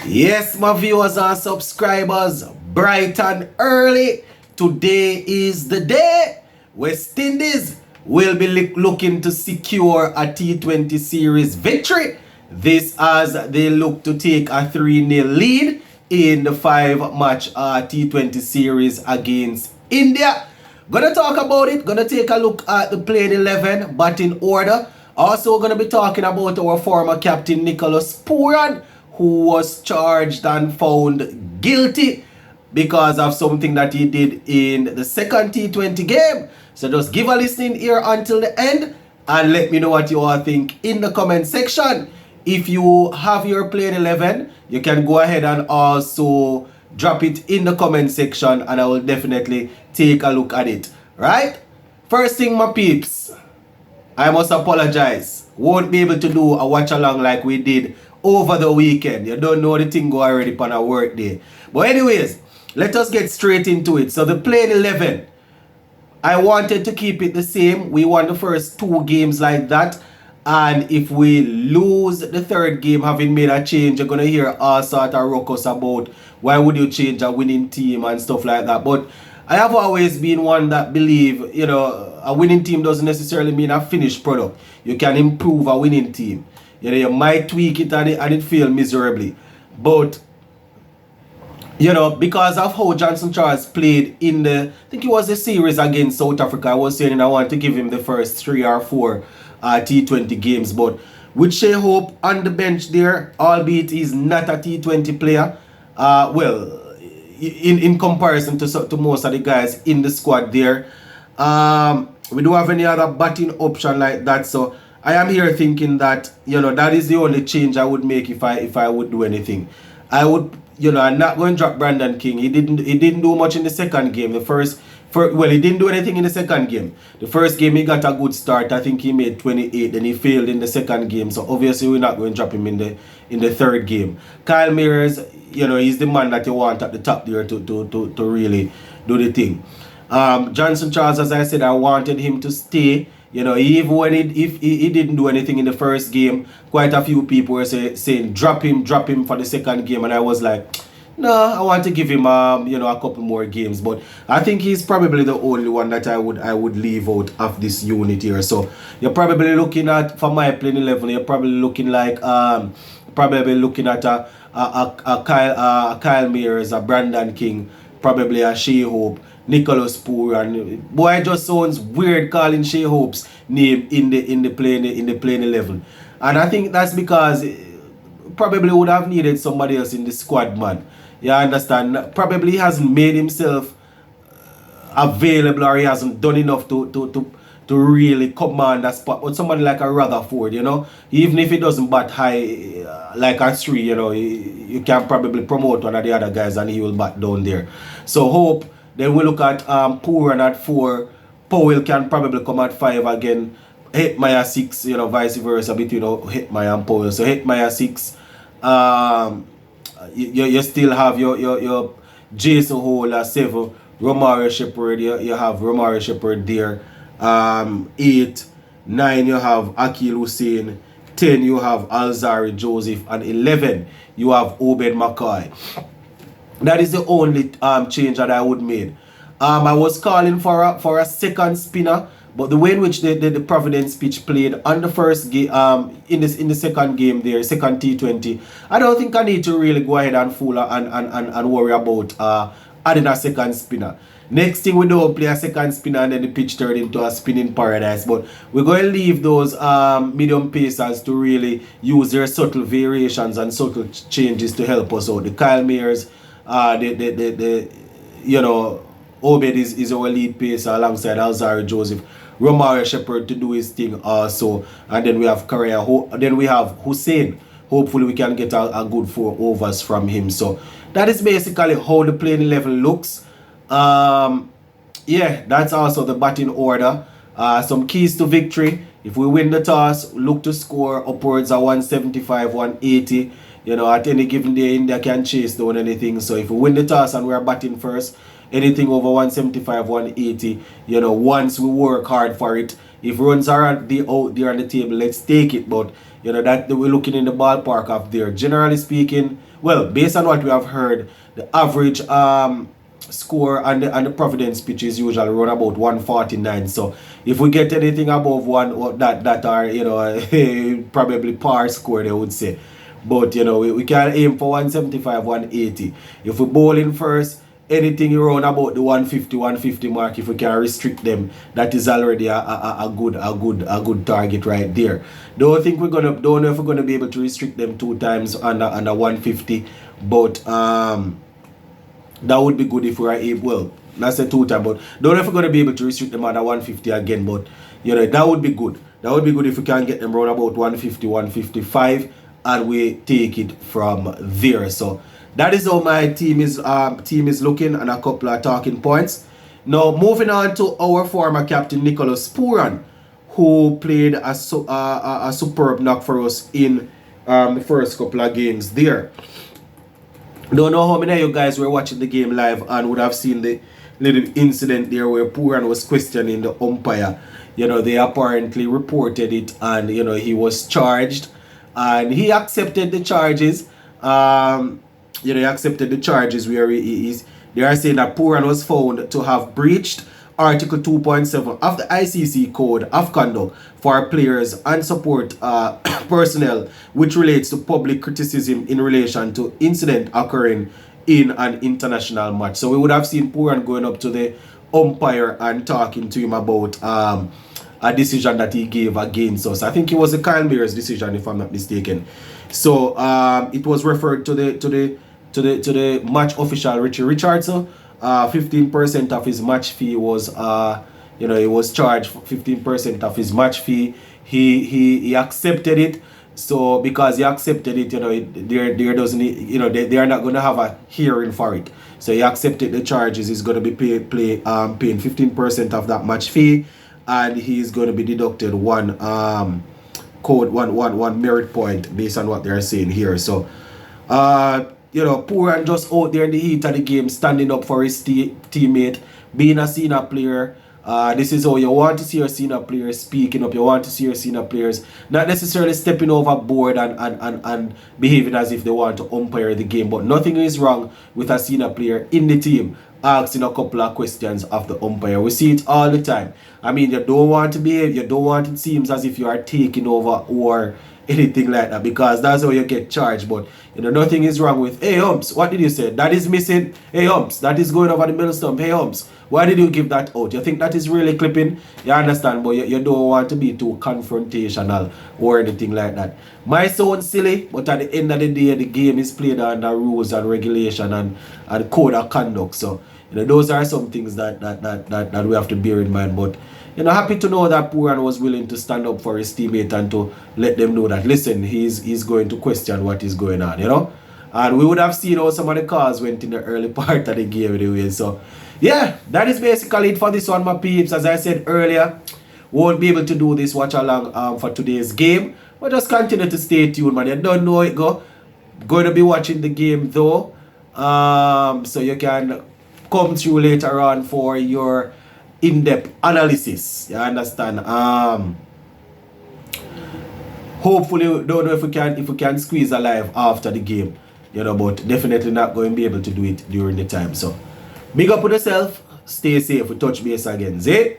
Yes, my viewers and subscribers, bright and early. Today is the day West Indies will be looking to secure a T20 series victory. This as they look to take a 3-0 lead in the 5-match T20 series against India. Gonna talk about it, gonna take a look at the playing 11 batting order. Also gonna be talking about our former captain Nicholas Puran, who was charged and found guilty because of something that he did in the second T20 game. So just give a listening here until the end and let me know what you all think in the comment section. If you have your playing 11, you can go ahead and also drop it in the comment section and I will definitely take a look at it. Right? First thing, my peeps, I must apologize. Won't be able to do a watch along like we did over the weekend. You don't know the thing go already on a work day. But anyways, let us get straight into it. So the playing 11, I wanted to keep it the same. We won the first 2 games like that. And if we lose the third game having made a change, you're going to hear all sort of ruckus about why would you change a winning team and stuff like that. But I have always been one that believe, a winning team doesn't necessarily mean a finished product. You can improve a winning team. You might tweak it and it fail miserably. But, because of how Johnson Charles played in I think it was the series against South Africa, I was saying I want to give him the first 3 or 4 T20 games. But with Shea Hope on the bench there, albeit he's not a T20 player, in comparison to most of the guys in the squad there, we don't have any other batting option like that. So I am here thinking that that is the only change I would make if I would do anything. I would I'm not going to drop Brandon King. He didn't do much in the second game. He didn't do anything in the second game. The first game he got a good start. I think he made 28. Then he failed in the second game. So obviously we're not going to drop him in the third game. Kyle Mears, he's the man that you want at the top there to really do the thing. Johnson Charles, as I said, I wanted him to stay. Even when if he didn't do anything in the first game, quite a few people were saying drop him for the second game, and I was like, no, I want to give him a couple more games. But I think he's probably the only one that I would leave out of this unit here. So you're probably looking at, for my playing 11, you're probably looking like a Kyle Mears, a Brandon King, probably a Shea Hope, Nicholas Puran. Boy, it just sounds weird calling Shea Hope's name in the playing 11. And I think that's because probably would have needed somebody else in the squad, man. You understand? Probably he hasn't made himself available, or he hasn't done enough to really command that spot. But somebody like a Rutherford, even if he doesn't bat high like a 3, you can probably promote one of the other guys and he will bat down there. So Hope. Then we look at Puran at 4. Powell can probably come at 5 again. Hetmyer 6, vice versa between Hetmyer and Powell. So Hetmyer 6. You still have your Jason Hole at 7. Romario Shepherd, you have Romario Shepherd there. 8. 9 you have Akil Hussain. 10 you have Alzari Joseph. And 11 you have Obed McCoy. That is the only change that I would make. I was calling for a second spinner, but the way in which the Providence pitch played on the first game, in the second game there, second T20, I don't think I need to really go ahead and fool and worry about adding a second spinner. Next thing we do, play a second spinner and then the pitch turned into a spinning paradise. But we're going to leave those medium pacers to really use their subtle variations and subtle changes to help us out. The Kyle Mears, Obed is our lead pacer alongside Alzari Joseph. Romario Shepherd to do his thing also. And then we have Correa. Then we have Hussain. Hopefully we can get a good 4 overs from him. So that is basically how the playing 11 looks. That's also the batting order. Some keys to victory. If we win the toss, look to score upwards of 175, 180. At any given day, India can chase down anything. So if we win the toss and we're batting first, anything over 175, 180, once we work hard for it, if runs are out there on the table, let's take it. But, that we're looking in the ballpark of there. Generally speaking, well, based on what we have heard, the average score on the Providence pitch is usually around about 149. So if we get anything above one that are, you know, probably par score, they would say. But you know, we can aim for 175, 180. If we bowl in first, anything around about the 150 mark, if we can restrict them, that is already a good target right there. Don't know if we're gonna be able to restrict them 2 times under 150, but that would be good if we are able. Well, not say 2 times, but don't know if we're gonna be able to restrict them under 150 again. But you know, that would be good. That would be good if we can get them around about 150, 155, and we take it from there. So that is how my team is looking, and a couple of talking points. Now moving on to our former captain Nicholas Puran, who played a superb knock for us in the first couple of games there. Don't know how many of you guys were watching the game live and would have seen the little incident there where Puran was questioning the umpire. You know, they apparently reported it, and you know, he was charged, and he accepted the charges. You know, he accepted the charges where they are saying that Puran was found to have breached Article 2.7 of the ICC Code of Conduct for players and support personnel, which relates to public criticism in relation to incident occurring in an international match. So we would have seen Puran going up to the umpire and talking to him about a decision that he gave against us. I think it was the Kyle Mayer's decision, if I'm not mistaken. So it was referred to the match official Richie Richardson. 15% of his match fee was you know, he was charged 15% of his match fee. He accepted it. So because he accepted it, you know, there doesn't, you know, they are not going to have a hearing for it. So he accepted the charges. He's going to be paying 15% of that match fee, and he's going to be deducted one merit point based on what they are saying here. So you know, Puran just out there in the heat of the game, standing up for his teammate, being a senior player. This is how you want to see your senior players speaking up. You want to see your senior players not necessarily stepping overboard and behaving as if they want to umpire the game. But nothing is wrong with a senior player in the team asking a couple of questions of the umpire. We see it all the time. I mean, you don't want to behave. You don't want it seems as if you are taking over or anything like that, because that's how you get charged. But you know, nothing is wrong with, hey umps, what did you say? That is missing. Hey umps, that is going over the middle stump. Hey umps, why did you give that out? You think that is really clipping? You understand, but you don't want to be too confrontational or anything like that. My sound silly, but at the end of the day, the game is played under rules and regulation and code of conduct. So you know, those are some things that we have to bear in mind. But you know, happy to know that Puran was willing to stand up for his teammate and to let them know that, listen, he's going to question what is going on, you know. And we would have seen how some of the calls went in the early part of the game anyway. So yeah, that is basically it for this one, my peeps. As I said earlier, won't be able to do this watch along for today's game, but just continue to stay tuned, man. You don't know it going to be watching the game though, so you can come through later on for your in-depth analysis. You understand? Hopefully, don't know if we can squeeze a live after the game, you know, but definitely not going to be able to do it during the time. So big up on yourself, stay safe, we touch base again. See?